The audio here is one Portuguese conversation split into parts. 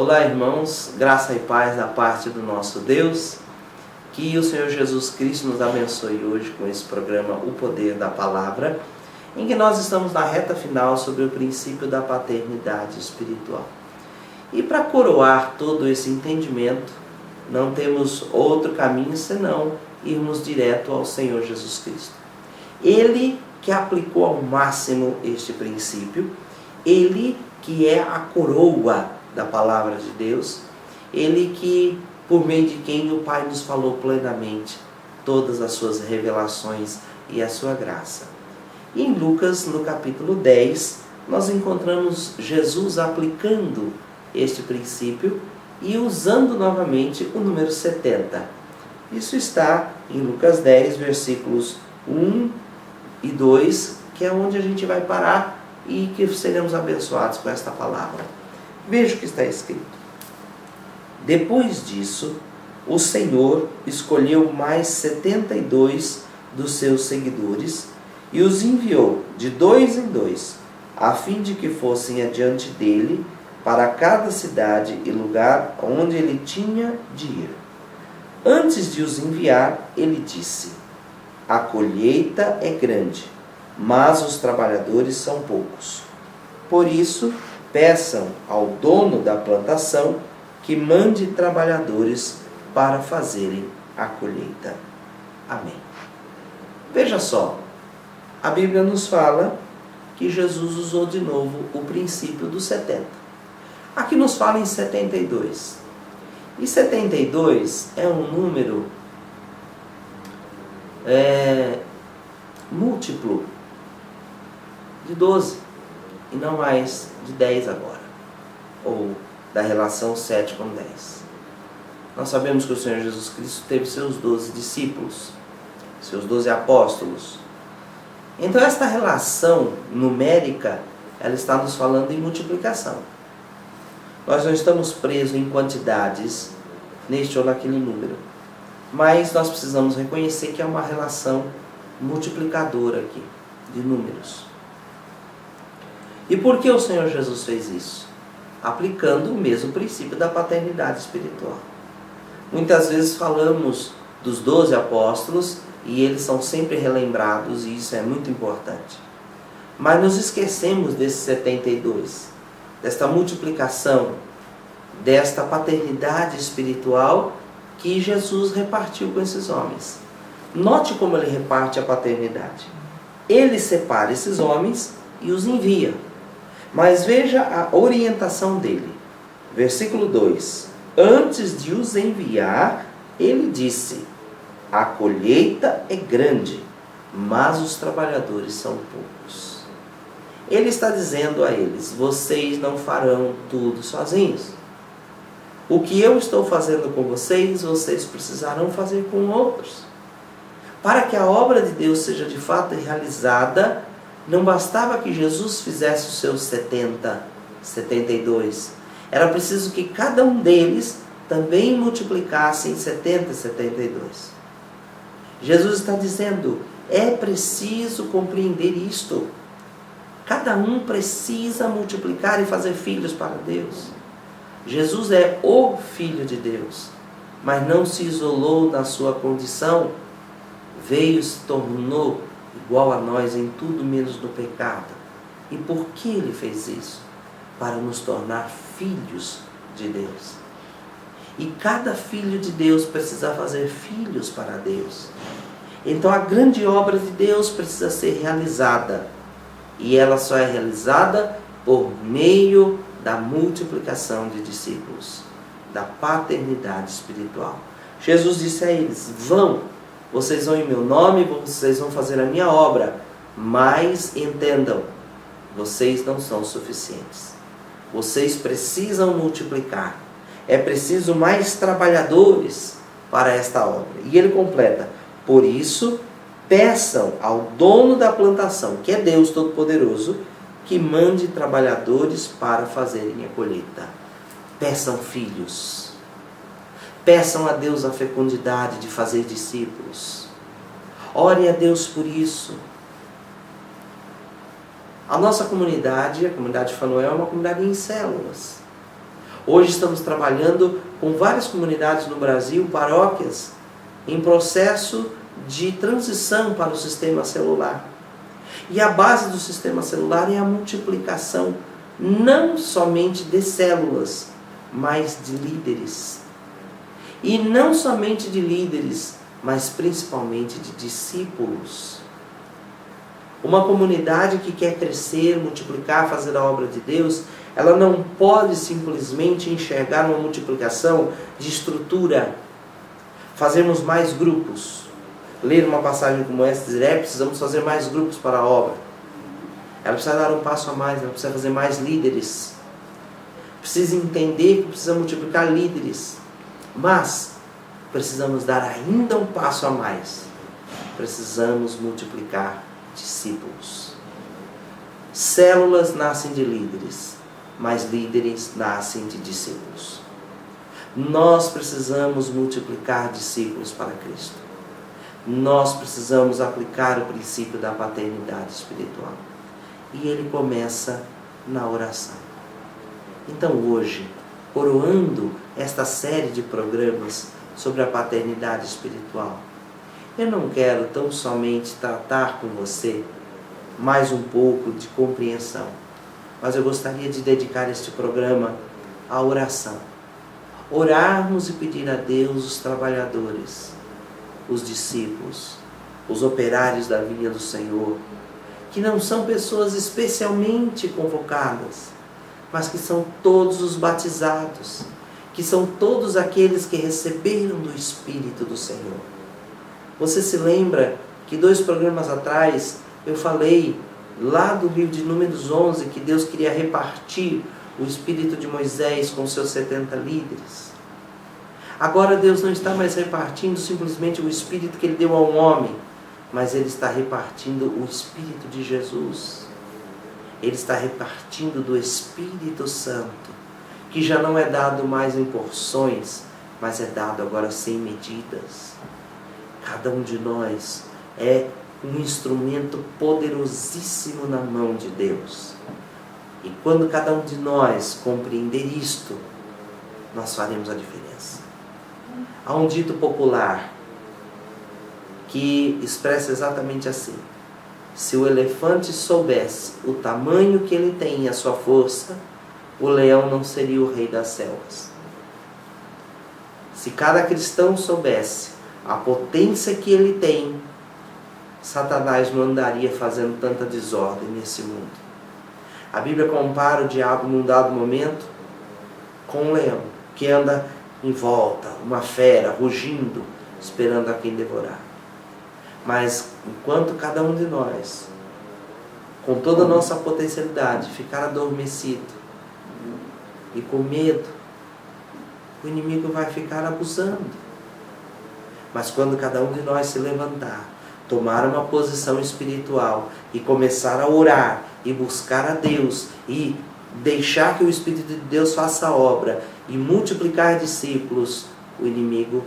Olá, irmãos, graça e paz da parte do nosso Deus. Que o Senhor Jesus Cristo nos abençoe hoje com esse programa O Poder da Palavra, em que nós estamos na reta final sobre o princípio da paternidade espiritual. E para coroar todo esse entendimento, não temos outro caminho senão irmos direto ao Senhor Jesus Cristo. Ele que aplicou ao máximo este princípio, ele que é a coroa da palavra de Deus, ele que, por meio de quem o Pai nos falou plenamente todas as suas revelações e a sua graça. E em Lucas, no capítulo 10, nós encontramos Jesus aplicando este princípio e usando novamente o número 70. Isso está em Lucas 10, versículos 1 e 2, que é onde a gente vai parar e que seremos abençoados com esta palavra. Veja o que está escrito. Depois disso, o Senhor escolheu mais 72 dos seus seguidores e os enviou de dois em dois, a fim de que fossem adiante dele para cada cidade e lugar onde ele tinha de ir. Antes de os enviar, ele disse: a colheita é grande, mas os trabalhadores são poucos. Por isso, peçam ao dono da plantação que mande trabalhadores para fazerem a colheita. Amém. Veja só, a Bíblia nos fala que Jesus usou de novo o princípio dos 70. Aqui nos fala em 72. E 72 é um número múltiplo de 12, e não mais de 10 agora, ou da relação 7 com 10. Nós sabemos que o Senhor Jesus Cristo teve seus 12 discípulos, seus 12 apóstolos. Então esta relação numérica, ela está nos falando em multiplicação. Nós não estamos presos em quantidades neste ou naquele número, mas nós precisamos reconhecer que é uma relação multiplicadora aqui, de números. E por que o Senhor Jesus fez isso? Aplicando o mesmo princípio da paternidade espiritual. Muitas vezes falamos dos 12 apóstolos e eles são sempre relembrados, e isso é muito importante. Mas nos esquecemos desses 72, desta multiplicação, desta paternidade espiritual que Jesus repartiu com esses homens. Note como ele reparte a paternidade. Ele separa esses homens e os envia. Mas veja a orientação dele. Versículo 2. Antes de os enviar, ele disse: a colheita é grande, mas os trabalhadores são poucos. Ele está dizendo a eles: vocês não farão tudo sozinhos. O que eu estou fazendo com vocês, vocês precisarão fazer com outros. Para que a obra de Deus seja de fato realizada, não bastava que Jesus fizesse os seus 70, 72. Era preciso que cada um deles também multiplicasse em 70, 72. Jesus está dizendo: é preciso compreender isto. Cada um precisa multiplicar e fazer filhos para Deus. Jesus é o Filho de Deus, mas não se isolou na sua condição, veio e se tornou igual a nós em tudo menos no pecado. E por que ele fez isso? Para nos tornar filhos de Deus. E cada filho de Deus precisa fazer filhos para Deus. Então a grande obra de Deus precisa ser realizada. E ela só é realizada por meio da multiplicação de discípulos, da paternidade espiritual. Jesus disse a eles: vão, vocês vão em meu nome, vocês vão fazer a minha obra, mas entendam, vocês não são suficientes. Vocês precisam multiplicar. É preciso mais trabalhadores para esta obra. E ele completa: por isso, peçam ao dono da plantação, que é Deus Todo-Poderoso, que mande trabalhadores para fazerem a colheita. Peçam filhos. Peçam a Deus a fecundidade de fazer discípulos. Ore a Deus por isso. A nossa comunidade, a comunidade Fanuel, é uma comunidade em células. Hoje estamos trabalhando com várias comunidades no Brasil, paróquias, em processo de transição para o sistema celular. E a base do sistema celular é a multiplicação, não somente de células, mas de líderes. E não somente de líderes, mas principalmente de discípulos. Uma comunidade que quer crescer, multiplicar, fazer a obra de Deus, ela não pode simplesmente enxergar uma multiplicação de estrutura. Fazermos mais grupos. Ler uma passagem como essa, dizer, precisamos fazer mais grupos para a obra. Ela precisa dar um passo a mais, ela precisa fazer mais líderes. Precisa entender que precisa multiplicar líderes. Mas precisamos dar ainda um passo a mais. Precisamos multiplicar discípulos. Células nascem de líderes, mas líderes nascem de discípulos. Nós precisamos multiplicar discípulos para Cristo. Nós precisamos aplicar o princípio da paternidade espiritual. E ele começa na oração. Então hoje, coroando esta série de programas sobre a paternidade espiritual, eu não quero tão somente tratar com você mais um pouco de compreensão, mas eu gostaria de dedicar este programa à oração. Orarmos e pedir a Deus os trabalhadores, os discípulos, os operários da vinha do Senhor, que não são pessoas especialmente convocadas, mas que são todos os batizados, que são todos aqueles que receberam do Espírito do Senhor. Você se lembra que 2 programas atrás eu falei lá do livro de Números 11 que Deus queria repartir o Espírito de Moisés com seus 70 líderes? Agora Deus não está mais repartindo simplesmente o Espírito que Ele deu a um homem, mas Ele está repartindo o Espírito de Jesus. Ele está repartindo do Espírito Santo, que já não é dado mais em porções, mas é dado agora sem medidas. Cada um de nós é um instrumento poderosíssimo na mão de Deus. E quando cada um de nós compreender isto, nós faremos a diferença. Há um dito popular que expressa exatamente assim: se o elefante soubesse o tamanho que ele tem e a sua força, o leão não seria o rei das selvas. Se cada cristão soubesse a potência que ele tem, Satanás não andaria fazendo tanta desordem nesse mundo. A Bíblia compara o diabo num dado momento com um leão, que anda em volta, uma fera, rugindo, esperando a quem devorar. Mas enquanto cada um de nós, com toda a nossa potencialidade, ficar adormecido e com medo, o inimigo vai ficar abusando. Mas quando cada um de nós se levantar, tomar uma posição espiritual e começar a orar e buscar a Deus e deixar que o Espírito de Deus faça a obra e multiplicar discípulos, o inimigo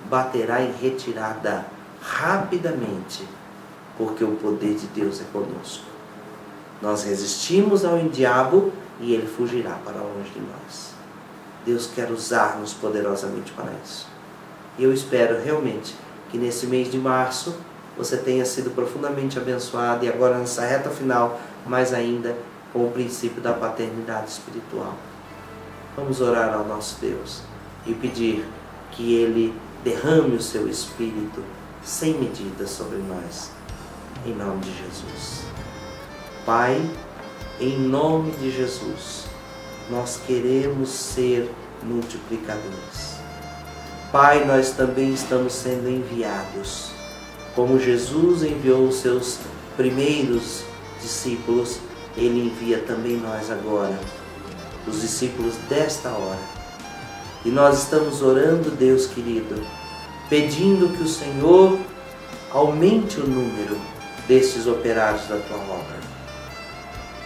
baterá em retirada rapidamente, porque o poder de Deus é conosco. Nós resistimos ao diabo e ele fugirá para longe de nós. Deus quer usar-nos poderosamente para isso. E eu espero realmente que nesse mês de março você tenha sido profundamente abençoado, e agora nessa reta final, mais ainda com o princípio da paternidade espiritual. Vamos orar ao nosso Deus e pedir que Ele derrame o seu Espírito sem medida sobre nós, em nome de Jesus. Pai, em nome de Jesus, nós queremos ser multiplicadores. Pai, nós também estamos sendo enviados. Como Jesus enviou os seus primeiros discípulos, Ele envia também nós agora, os discípulos desta hora. E nós estamos orando, Deus querido, pedindo que o Senhor aumente o número destes operários da Tua obra.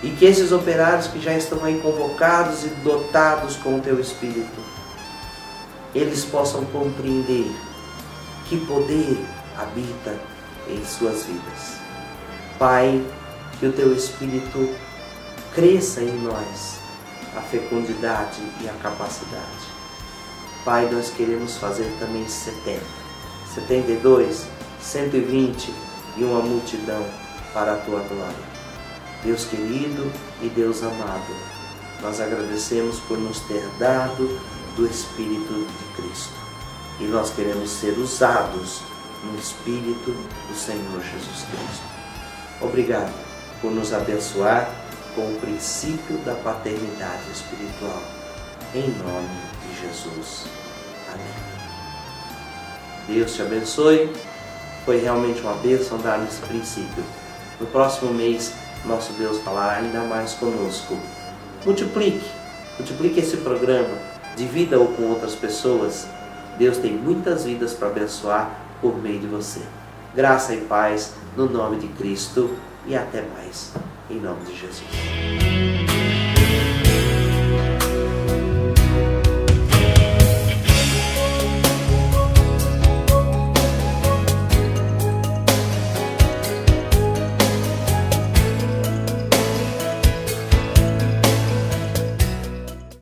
E que esses operários que já estão aí convocados e dotados com o Teu Espírito, eles possam compreender que poder habita em suas vidas. Pai, que o Teu Espírito cresça em nós a fecundidade e a capacidade. Pai, nós queremos fazer também 70, 72, 120 e uma multidão para a Tua glória. Deus querido e Deus amado, nós agradecemos por nos ter dado do Espírito de Cristo. E nós queremos ser usados no Espírito do Senhor Jesus Cristo. Obrigado por nos abençoar com o princípio da paternidade espiritual. Em nome de Jesus. Amém. Deus te abençoe. Foi realmente uma bênção dar esse princípio. No próximo mês, nosso Deus falará ainda mais conosco. Multiplique esse programa, divida-o com outras pessoas. Deus tem muitas vidas para abençoar por meio de você. Graça e paz no nome de Cristo e até mais, em nome de Jesus.